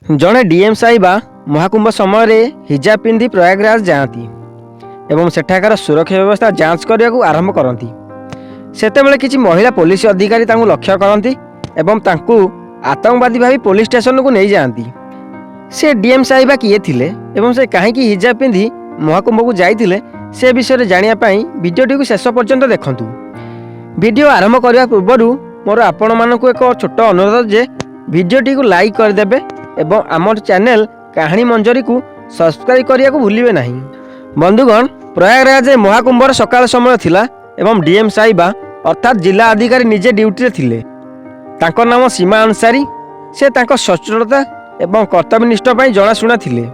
जड़े डीएम साहिबा महाकुंभ समय हिजाब पिंधि प्रयागराज जाती एवं सेठाकार सुरक्षा व्यवस्था जांच करने को आरंभ करती। सेतेबेले किछि महिला पुलिस अधिकारी तांकु लक्ष्य करती एवं तांकु आतंकवादी भावी पुलिस स्टेशन को नहीं जाती। से डीएम साहिबा किए थिले एवं से कहीं हिजाब पिंधि महाकुंभ को जाइथिले से विषय जानिया पई वीडियोटी को शेष पर्यंत देखंतु। वीडियो आरंभ करने पूर्व मोर आपण मानकु एक छोट अनुरोध जे वीडियोटी को लाइक करदेबे एवं आमर चैनल कहानी मंजरी को सब्सक्राइब करने को भूलिबे नहीं। बंधुगण, प्रयागराज महाकुंभर सकाल समय थिला एवं डीएम साहिबा अर्थात जिला अधिकारी निजे ड्यूटी रे थिले। तांको नाम सीमा अंसारी। से तांको सचोटता एवं कर्तव्यनिष्ठ पई जनाशुना थिले।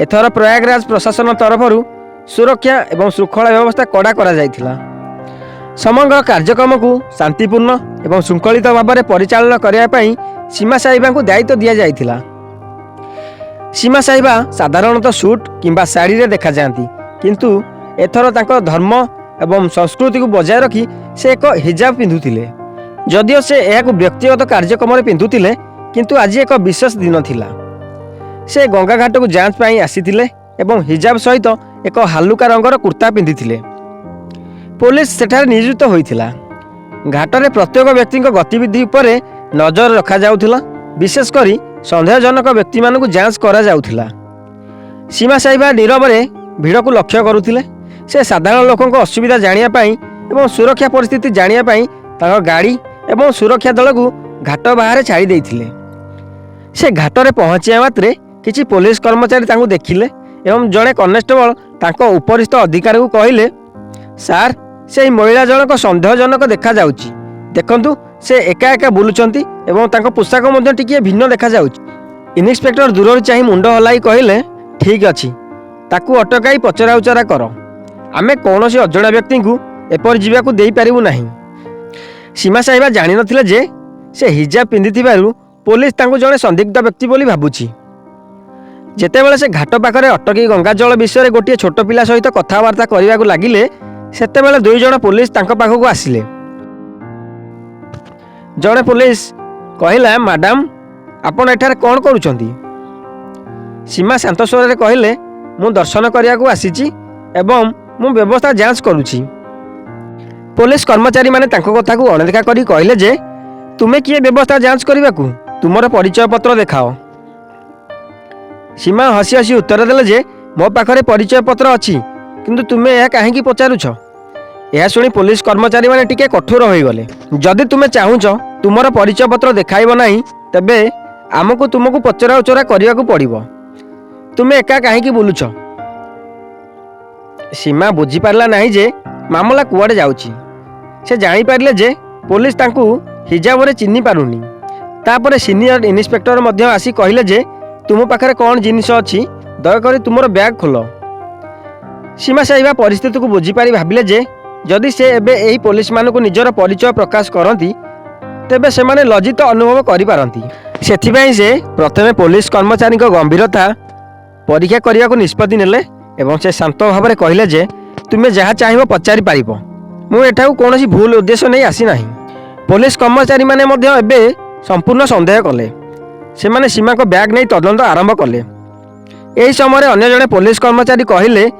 एथर प्रयागराज प्रशासन तरफरु सुरक्षा एवं श्रृंखला व्यवस्था कड़ा करा जायथिला। समग्र कार्यक्रम को शांतिपूर्ण एवं श्रृंखलित भाव में परिचालन करने सीमा साहिबा को दायित्व दि जाइथिला। सीमा साहिबा साधारणतः सूट किंबा साड़ी रे देखा जाती, किंतु एथर तांको धर्म एवं संस्कृति को बजाय रखी से एक हिजाब पिंधुथिले। जदिओ से यह व्यक्तिगत कार्यक्रम में पिंधुथिले, किंतु आज एक विशेष दिन थिला। से गंगा घाट को जांच पाई आसीथिले एवं हिजाब सहित एक हालुका रंगर कुर्ता पिंधिथिले। पुलिस सेठारे नियोजित होइथिला। घाटरे प्रत्येक व्यक्ति गतिविधि पर नजर रखा जाउथिला। विशेषकर संदेहजनक व्यक्ति मान को जांच करा जाउथिला। सीमा साहिबा नीरवरे भीड़ को लक्ष्य करुथिले। से साधारण लोकों को असुविधा जानिया पाई एवं सुरक्षा परिस्थिति जानिया पाई तांको गाड़ी एवं सुरक्षा दल को घाट बाहर छाड़ी देइथिले। से घाटरे पहुँचिया मात्रे किछि पुलिस कर्मचारी तांको देखिले एवं जड़े कनेस्टेबल तांको उपरिस्थ अधिकारी को कहिले, सार से महिला जनक संदेहजनक देखा जाउची। देखंतु से एका एका बुलुचंती एवं तांको पोशाक मध्य टिके भिन्न देखा जाउची। इन्स्पेक्टर दूर चाही मुंड हलाई कहिले, ठीक अछि, ताकू अटकाई पचरा उचरा कर। आमे कौनसी अजणा व्यक्ति को एपर जीवा को देई पारिबु नाही। सीमा साहिबा जानि नथिले जे से हिजाब पिंधिथिबारु पुलिस तांको जणे संदिग्ध व्यक्ति बोली भाबुची। जेतेबेले से घाट पाखरे अटकी गंगा जल विषय गोटे छोट पिला सहित कथबार्ता करने को लगिले, सेतेबेले दुई जण पुलिस तांको पाखकु आसिले। जड़े पुलिस कहला, मैडम आपण एठारे कौन करुछंती? सीमा शांत स्वर में कहले, मु दर्शन करने को आसीची एवं मु व्यवस्था जांच करुची। पुलिस कर्मचारी माने तांको कथा को अणदेखा करी कहले जे तुमे किए व्यवस्था जांच करने को, तुमर परिचय पत्र देखाओ। सीमा हसी हसी उत्तर देले जे मो पाखरे परिचय पत्र अछि, किंतु तुमे यह कहीं पचारुछ? यह शुणी पुलिस कर्मचारी माने टिके कठोर हो गले। जदि तुमे चाहुछ तुमर परिचय पत्र देखाइब नाही, तबे आमको तुमको पचरा उचरा करने को पड़िबो। तुमे एका कहीं बुलुछ? सीमा बुझी पारला नाही जे मामला कुआडे जाउची। से जानी पारले जे पुलिस तांकु हिजाब रे चिन्ही पारुनी। तापरे सीनियर इन्स्पेक्टर मध्य आसी कहले जे तुम पाखरे कौन जिनिस अछि, दयाकरी तुमर बैग खोल। सीमा साहिबा परिस्थिति को बुझीपारी भाविले जे जदि से एबे एही पुलिस मान को निजर परिचय प्रकाश करती, तेबे से माने लज्जित अनुभव करिपारंती। सेथिबाई से प्रथमे पुलिस कर्मचारी गंभीरता परीक्षा करने को निष्पत्ति नेले एवं से शांत भाव में कहले जे तुमे जहाँ चाहिए पचारि पारिबो। मु एठाकु कोनोसी भूल उद्देश्य नहीं आसी नाही। पुलिस कर्मचारी माने मध्य एबे संपूर्ण संदेह कले। से माने सीमा को बैग नहीं तदंत आरंभ कले। यही समय अन्य जड़े पुलिस कर्मचारी कहले,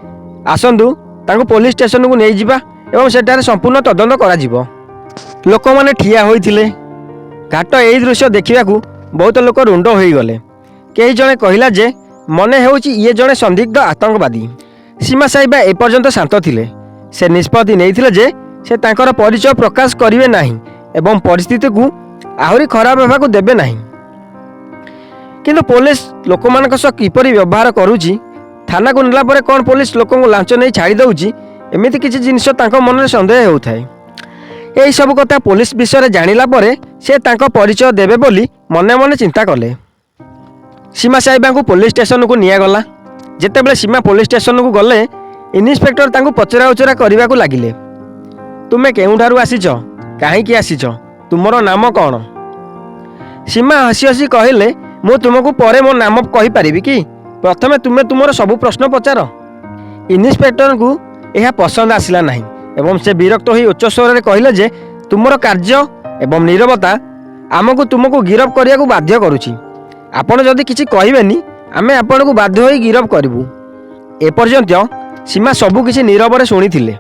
आसंतु तांको पुलिस स्टेशन को नहीं जिबा एवं सेठारे संपूर्ण तदंत करा जिवो। लोक माने ठिया होइथिले। घाट यही दृश्य देखा बहुत लोक रुंड हो गले। कई जने कहला जे मने हेउची ये जड़े संदिग्ध आतंकवादी। सीमा साहिबा एपर्यंत शांत थिले। से निष्पत्ति नैथिले जे से तांकर परिचय प्रकाश करिवे नाही एवं परिस्थिति को आहुरी खराब हेबा को देबे नाही। किंतु पुलिस लोक मानक सह किपरि व्यवहार करूची, थाना को नेला परे कौन पुलिस लोक को लांच नहीं छाड़ी दउची, एमिति किछि जिनिस तांको मन में संदेह होउथाय। एही सब कथा पुलिस विषय जानिला परे से तांको परिचय देबे बोली मने मने चिंता कले। सीमा साहिबा को पुलिस स्टेशन को निया गला। जेतेबेले सीमा पुलिस स्टेशन को गले, इन्स्पेक्टर तांको पचरा उचरा करने को लगिले। तुमे केउठारु आसीछ, काहींकी आसीछ, तुमर नाम कौन? सीमा हसी हसी कहले, मु तुमको परे मो नाम कहि पारिबी कि प्रथमे तुमे तुमर सबु प्रश्न पचार। इन्स्पेक्टर को यह पसंद आसिला नहीं एवं से विरक्त होई उच्च स्वर में कहले जे तुमर कार्य एवं नीरवता आमको तुमको गिरफ करने को बाध्य करुछि। ଆପଣ ଯଦି କିଛି କହିବେନି ଆମେ ଆପଣଙ୍କୁ ବାଧ୍ୟ ହୋଇ ଗିରଫ କରିବୁ। ଏପର୍ଯ୍ୟନ୍ତ ସୀମା ସବୁକିଛି ନୀରବରେ ଶୁଣିଥିଲେ,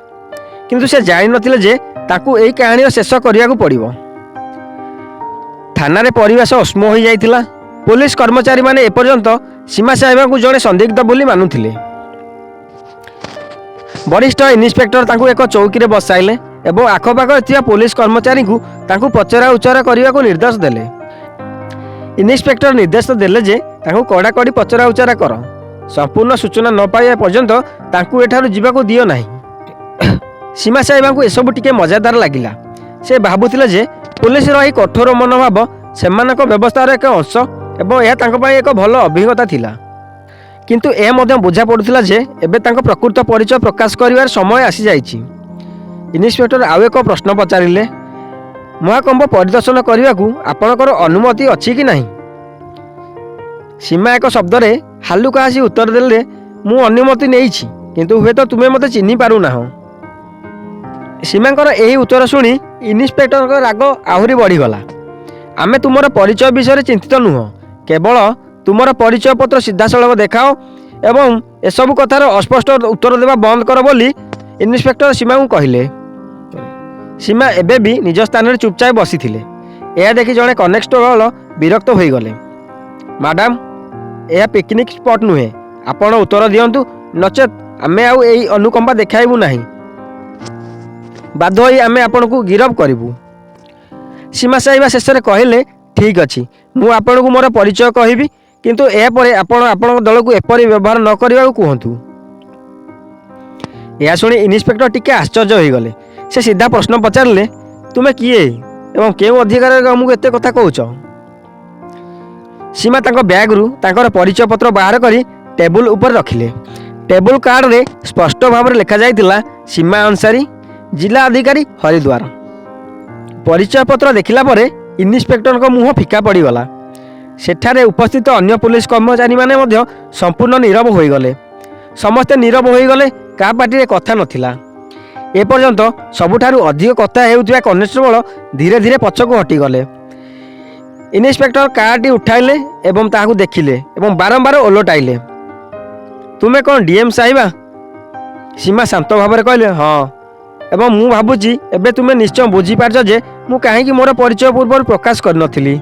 କିନ୍ତୁ ସେ ଜାଣିନଥିଲେ ଯେ ତାକୁ ଏହି କାହାଣୀର ଶେଷ କରିବାକୁ ପଡ଼ିବ। ଥାନାରେ ପରିବେଶ ଉଷ୍ମ ହୋଇଯାଇଥିଲା। ପୁଲିସ କର୍ମଚାରୀମାନେ ଏପର୍ଯ୍ୟନ୍ତ ସୀମା ସାହେବଙ୍କୁ ଜଣେ ସନ୍ଦିଗ୍ଧ ବୋଲି ମାନୁଥିଲେ। ବରିଷ୍ଠ ଇନ୍ସପେକ୍ଟର ତାଙ୍କୁ ଏକ ଚୌକିରେ ବସାଇଲେ ଏବଂ ଆଖପାଖରେ ଥିବା ପୁଲିସ କର୍ମଚାରୀଙ୍କୁ ତାଙ୍କୁ ପଚରା ଉଚରା କରିବାକୁ ନିର୍ଦ୍ଦେଶ ଦେଲେ। ଇନ୍ସପେକ୍ଟର ନିର୍ଦ୍ଦେଶ ଦେଲେ ଯେ ତାଙ୍କୁ କଡ଼ାକଡ଼ି ପଚରା ଉଚରା କର, ସମ୍ପୂର୍ଣ୍ଣ ସୂଚନା ନ ପାଇବା ପର୍ଯ୍ୟନ୍ତ ତାଙ୍କୁ ଏଠାରୁ ଯିବାକୁ ଦିଅ ନାହିଁ। ସୀମା ସାହେବଙ୍କୁ ଏସବୁ ଟିକେ ମଜାଦାର ଲାଗିଲା। ସେ ଭାବୁଥିଲେ ଯେ ପୁଲିସର ଏହି କଠୋର ମନୋଭାବ ସେମାନଙ୍କ ବ୍ୟବସ୍ଥାର ଏକ ଅଂଶ ଏବଂ ଏହା ତାଙ୍କ ପାଇଁ ଏକ ଭଲ ଅଭିଜ୍ଞତା ଥିଲା। କିନ୍ତୁ ଏହା ମଧ୍ୟ ବୁଝା ପଡ଼ୁଥିଲା ଯେ ଏବେ ତାଙ୍କ ପ୍ରକୃତ ପରିଚୟ ପ୍ରକାଶ କରିବାର ସମୟ ଆସିଯାଇଛି। ଇନ୍ସପେକ୍ଟର ଆଉ ଏକ ପ୍ରଶ୍ନ ପଚାରିଲେ, ମହାକୁମ୍ଭ ପରିଦର୍ଶନ କରିବାକୁ ଆପଣଙ୍କର ଅନୁମତି ଅଛି କି ନାହିଁ? ସୀମା ଏକ ଶବ୍ଦରେ ହାଲୁକା ଆସି ଉତ୍ତର ଦେଲେ, ମୁଁ ଅନୁମତି ନେଇଛି, କିନ୍ତୁ ହୁଏତ ତୁମେ ମୋତେ ଚିହ୍ନି ପାରୁନାହଁ। ସୀମାଙ୍କର ଏହି ଉତ୍ତର ଶୁଣି ଇନ୍ସପେକ୍ଟରଙ୍କ ରାଗ ଆହୁରି ବଢ଼ିଗଲା। ଆମେ ତୁମର ପରିଚୟ ବିଷୟରେ ଚିନ୍ତିତ ନୁହଁ, କେବଳ ତୁମର ପରିଚୟ ପତ୍ର ସିଧାସଳଖ ଦେଖାଅ ଏବଂ ଏସବୁ କଥାର ଅସ୍ପଷ୍ଟ ଉତ୍ତର ଦେବା ବନ୍ଦ କର ବୋଲି ଇନ୍ସପେକ୍ଟର ସୀମାଙ୍କୁ କହିଲେ। ସୀମା ଏବେ ବି ନିଜ ସ୍ଥାନରେ ଚୁପଚାପ ବସିଥିଲେ। ଏହା ଦେଖି ଜଣେ କନେଷ୍ଟବଳ ବିରକ୍ତ ହୋଇଗଲେ। ମ୍ୟାଡ଼ାମ, ଏହା ପିକନିକ୍ ସ୍ପଟ୍ ନୁହେଁ, ଆପଣ ଉତ୍ତର ଦିଅନ୍ତୁ, ନଚେତ୍ ଆମେ ଆଉ ଏହି ଅନୁକମ୍ପା ଦେଖାଇବୁ ନାହିଁ। ବାଧ୍ୟ ହୋଇ ଆମେ ଆପଣଙ୍କୁ ଗିରଫ କରିବୁ। ସୀମା ସାହିବା ଶେଷରେ କହିଲେ, ଠିକ୍ ଅଛି, ମୁଁ ଆପଣଙ୍କୁ ମୋର ପରିଚୟ କହିବି, କିନ୍ତୁ ଏହାପରେ ଆପଣ ଆପଣଙ୍କ ଦଳକୁ ଏପରି ବ୍ୟବହାର ନ କରିବାକୁ କୁହନ୍ତୁ। ଏହା ଶୁଣି ଇନ୍ସପେକ୍ଟର ଟିକେ ଆଶ୍ଚର୍ଯ୍ୟ ହୋଇଗଲେ। ସେ ସିଧା ପ୍ରଶ୍ନ ପଚାରିଲେ, ତୁମେ କିଏ ଏବଂ କେଉଁ ଅଧିକାରରେ ଆମକୁ ଏତେ କଥା କହୁଛ? ସୀମା ତାଙ୍କ ବ୍ୟାଗରୁ ତାଙ୍କର ପରିଚୟ ପତ୍ର ବାହାର କରି ଟେବୁଲ ଉପରେ ରଖିଲେ। ଟେବୁଲ କାର୍ଡ଼ରେ ସ୍ପଷ୍ଟ ଭାବରେ ଲେଖାଯାଇଥିଲା, ସୀମା ଅନସାରୀ, ଜିଲ୍ଲା ଅଧିକାରୀ, ହରିଦ୍ୱାର। ପରିଚୟ ପତ୍ର ଦେଖିଲା ପରେ ଇନ୍ସପେକ୍ଟରଙ୍କ ମୁହଁ ଫିକା ପଡ଼ିଗଲା। ସେଠାରେ ଉପସ୍ଥିତ ଅନ୍ୟ ପୁଲିସ କର୍ମଚାରୀମାନେ ମଧ୍ୟ ସମ୍ପୂର୍ଣ୍ଣ ନୀରବ ହୋଇଗଲେ। ସମସ୍ତେ ନୀରବ ହୋଇଗଲେ, କାହା ପାଟିରେ କଥା ନଥିଲା। ଏପର୍ଯ୍ୟନ୍ତ ସବୁଠାରୁ ଅଧିକ କଥା ହେଉଥିବା କନେଷ୍ଟବଳ ଧୀରେ ଧୀରେ ପଛକୁ ହଟିଗଲେ। ଇନ୍ସପେକ୍ଟର କାର୍ଡଟି ଉଠାଇଲେ ଏବଂ ତାହାକୁ ଦେଖିଲେ ଏବଂ ବାରମ୍ବାର ଓଲଟାଇଲେ। ତୁମେ କ'ଣ ଡିଏମ୍ ସାହିବା? ସୀମା ଶାନ୍ତ ଭାବରେ କହିଲେ, ହଁ, ଏବଂ ମୁଁ ଭାବୁଛି ଏବେ ତୁମେ ନିଶ୍ଚୟ ବୁଝିପାରିଛ ଯେ ମୁଁ କାହିଁକି ମୋର ପରିଚୟ ପୂର୍ବରୁ ପ୍ରକାଶ କରିନଥିଲି।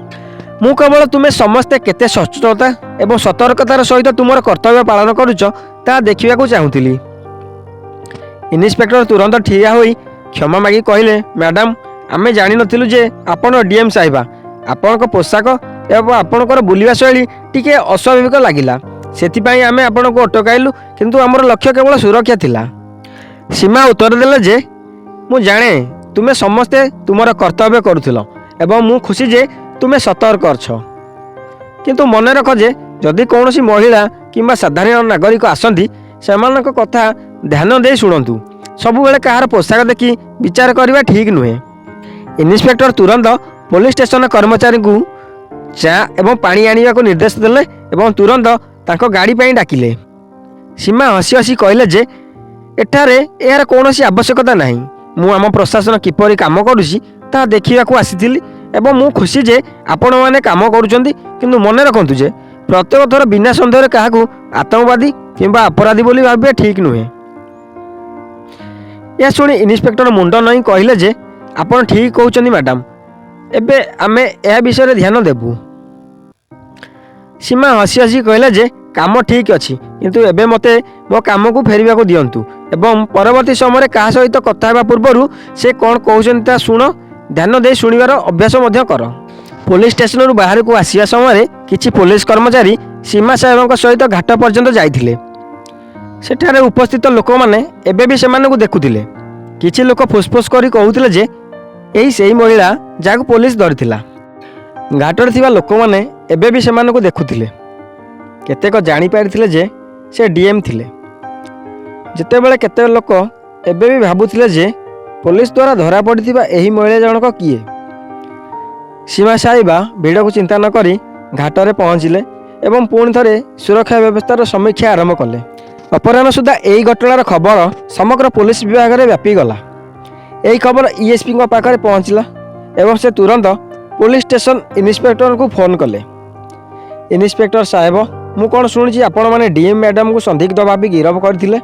ମୁଁ କେବଳ ତୁମେ ସମସ୍ତେ କେତେ ସଚେତନତା ଏବଂ ସତର୍କତାର ସହିତ ତୁମର କର୍ତ୍ତବ୍ୟ ପାଳନ କରୁଛ ତାହା ଦେଖିବାକୁ ଚାହୁଁଥିଲି। ଇନ୍ସପେକ୍ଟର ତୁରନ୍ତ ଠିଆ ହୋଇ କ୍ଷମା ମାଗି କହିଲେ, ମ୍ୟାଡ଼ାମ, ଆମେ ଜାଣିନଥିଲୁ ଯେ ଆପଣ ଡିଏମ୍ ସାହିବା। ଆପଣଙ୍କ ପୋଷାକ ଏବଂ ଆପଣଙ୍କର ବୁଲିବା ଶୈଳୀ ଟିକେ ଅସ୍ୱାଭାବିକ ଲାଗିଲା, ସେଥିପାଇଁ ଆମେ ଆପଣଙ୍କୁ ଅଟକାଇଲୁ, କିନ୍ତୁ ଆମର ଲକ୍ଷ୍ୟ କେବଳ ସୁରକ୍ଷା ଥିଲା। ସୀମା ଉତ୍ତର ଦେଲେ ଯେ ମୁଁ ଜାଣେ ତୁମେ ସମସ୍ତେ ତୁମର କର୍ତ୍ତବ୍ୟ କରୁଥିଲ ଏବଂ ମୁଁ ଖୁସି ଯେ ତୁମେ ସତର୍କ ଅଛ, କିନ୍ତୁ ମନେ ରଖ ଯେ ଯଦି କୌଣସି ମହିଳା କିମ୍ବା ସାଧାରଣ ନାଗରିକ ଆସନ୍ତି ସେମାନଙ୍କ କଥା ଧ୍ୟାନ ଦେଇ ଶୁଣନ୍ତୁ। ସବୁବେଳେ କାହାର ପୋଷାକ ଦେଖି ବିଚାର କରିବା ଠିକ୍ ନୁହେଁ। ଇନ୍ସପେକ୍ଟର ତୁରନ୍ତ ପୋଲିସ ଷ୍ଟେସନ କର୍ମଚାରୀଙ୍କୁ ଚା ଏବଂ ପାଣି ଆଣିବାକୁ ନିର୍ଦ୍ଦେଶ ଦେଲେ ଏବଂ ତୁରନ୍ତ ତାଙ୍କ ଗାଡ଼ି ପାଇଁ ଡାକିଲେ। ସୀମା ହସି ହସି କହିଲେ ଯେ ଏଠାରେ ଏହାର କୌଣସି ଆବଶ୍ୟକତା ନାହିଁ। ମୁଁ ଆମ ପ୍ରଶାସନ କିପରି କାମ କରୁଛି ତାହା ଦେଖିବାକୁ ଆସିଥିଲି ଏବଂ ମୁଁ ଖୁସି ଯେ ଆପଣମାନେ କାମ କରୁଛନ୍ତି, କିନ୍ତୁ ମନେ ରଖନ୍ତୁ ଯେ ପ୍ରତ୍ୟେକ ଥର ବିନା ସନ୍ଦେହରେ କାହାକୁ ଆତଙ୍କବାଦୀ କିମ୍ବା ଅପରାଧୀ ବୋଲି ଭାବିବା ଠିକ୍ ନୁହେଁ। ଏହା ଶୁଣି ଇନ୍ସପେକ୍ଟର ମୁଣ୍ଡ ନଇଁ କହିଲେ ଯେ ଆପଣ ଠିକ୍ କହୁଛନ୍ତି ମ୍ୟାଡ଼ାମ, ଏବେ ଆମେ ଏହା ବିଷୟରେ ଧ୍ୟାନ ଦେବୁ। ସୀମା ହସି ହସି କହିଲା ଯେ କାମ ଠିକ୍ ଅଛି, କିନ୍ତୁ ଏବେ ମୋତେ ମୋ କାମକୁ ଫେରିବାକୁ ଦିଅନ୍ତୁ ଏବଂ ପରବର୍ତ୍ତୀ ସମୟରେ କାହା ସହିତ କଥା ହେବା ପୂର୍ବରୁ ସେ କ'ଣ କହୁଛନ୍ତି ତାହା ଶୁଣ, ଧ୍ୟାନ ଦେଇ ଶୁଣିବାର ଅଭ୍ୟାସ ମଧ୍ୟ କର। ପୋଲିସ ଷ୍ଟେସନରୁ ବାହାରକୁ ଆସିବା ସମୟରେ କିଛି ପୋଲିସ କର୍ମଚାରୀ ସୀମା ସାହେବଙ୍କ ସହିତ ଘାଟ ପର୍ଯ୍ୟନ୍ତ ଯାଇଥିଲେ। ସେଠାରେ ଉପସ୍ଥିତ ଲୋକମାନେ ଏବେ ବି ସେମାନଙ୍କୁ ଦେଖୁଥିଲେ। କିଛି ଲୋକ ଫୁସଫୁସ କରି କହୁଥିଲେ ଯେ ଏହି ସେହି ମହିଳା ଯାହାକୁ ପୋଲିସ ଧରିଥିଲା। ଘାଟରେ ଥିବା ଲୋକମାନେ ଏବେ ବି ସେମାନଙ୍କୁ ଦେଖୁଥିଲେ। କେତେକ ଜାଣିପାରିଥିଲେ ଯେ ସେ ଡିଏମ୍ ଥିଲେ। ଯେତେବେଳେ କେତେ ଲୋକ ଏବେ ବି ଭାବୁଥିଲେ ଯେ ପୋଲିସ ଦ୍ୱାରା ଧରାପଡ଼ିଥିବା ଏହି ମହିଳା ଜଣକ କିଏ। ସୀମା ସାହିବା ଭିଡ଼କୁ ଚିନ୍ତା ନ କରି ଘାଟରେ ପହଞ୍ଚିଲେ ଏବଂ ପୁଣି ଥରେ ସୁରକ୍ଷା ବ୍ୟବସ୍ଥାର ସମୀକ୍ଷା ଆରମ୍ଭ କଲେ। ଅପରାହ୍ନ ସୁଦ୍ଧା ଏହି ଘଟଣାର ଖବର ସମଗ୍ର ପୋଲିସ ବିଭାଗରେ ବ୍ୟାପିଗଲା। ଏହି ଖବର ଇଏସ୍ପିଙ୍କ ପାଖରେ ପହଞ୍ଚିଲା ଏବଂ ସେ ତୁରନ୍ତ ପୋଲିସ ଷ୍ଟେସନ ଇନ୍ସପେକ୍ଟରଙ୍କୁ ଫୋନ୍ କଲେ। ଇନ୍ସପେକ୍ଟର ସାହେବ, ମୁଁ କ'ଣ ଶୁଣିଛି ଆପଣମାନେ ଡିଏମ୍ ମ୍ୟାଡ଼ାମକୁ ସନ୍ଦିଗ୍ଧ ଭାବି ଗିରଫ କରିଥିଲେ?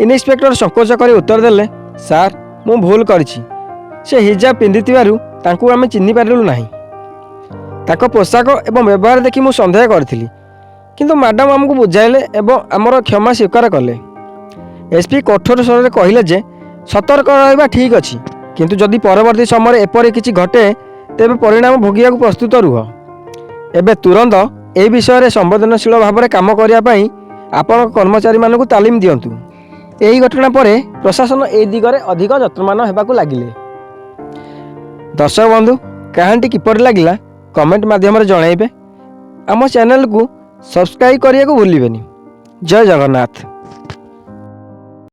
ଇନ୍ସପେକ୍ଟର ସଂକୋଚ କରି ଉତ୍ତର ଦେଲେ, ସାର୍, ମୁଁ ଭୁଲ କରିଛି। ସେ ହିଜାବ ପିନ୍ଧିଥିବାରୁ ତାଙ୍କୁ ଆମେ ଚିହ୍ନି ପାରିଲୁ ନାହିଁ। ତାଙ୍କ ପୋଷାକ ଏବଂ ବ୍ୟବହାର ଦେଖି ମୁଁ ସନ୍ଦେହ କରିଥିଲି, କିନ୍ତୁ ମ୍ୟାଡ଼ାମ ଆମକୁ ବୁଝାଇଲେ ଏବଂ ଆମର କ୍ଷମା ସ୍ୱୀକାର କଲେ। ଏସ୍ପି କଠୋର ସ୍ୱରରେ କହିଲେ ଯେ ସତର୍କ ରହିବା ଠିକ୍ ଅଛି, କିନ୍ତୁ ଯଦି ପରବର୍ତ୍ତୀ ସମୟରେ ଏପରି କିଛି ଘଟେ ତେବେ ପରିଣାମ ଭୋଗିବାକୁ ପ୍ରସ୍ତୁତ ରୁହ। ଏବେ ତୁରନ୍ତ ଏହି ବିଷୟରେ ସମ୍ବେଦନଶୀଳ ଭାବରେ କାମ କରିବା ପାଇଁ ଆପଣଙ୍କ କର୍ମଚାରୀମାନଙ୍କୁ ତାଲିମ ଦିଅନ୍ତୁ। ଏହି ଘଟଣା ପରେ ପ୍ରଶାସନ ଏହି ଦିଗରେ ଅଧିକ ଯତ୍ନବାନ ହେବାକୁ ଲାଗିଲେ। ଦର୍ଶକ ବନ୍ଧୁ, କାହାଣୀଟି କିପରି ଲାଗିଲା କମେଣ୍ଟ ମାଧ୍ୟମରେ ଜଣାଇବେ। ଆମ ଚ୍ୟାନେଲକୁ ସବସ୍କ୍ରାଇବ୍ କରିବାକୁ ଭୁଲିବେନି। ଜୟ ଜଗନ୍ନାଥ।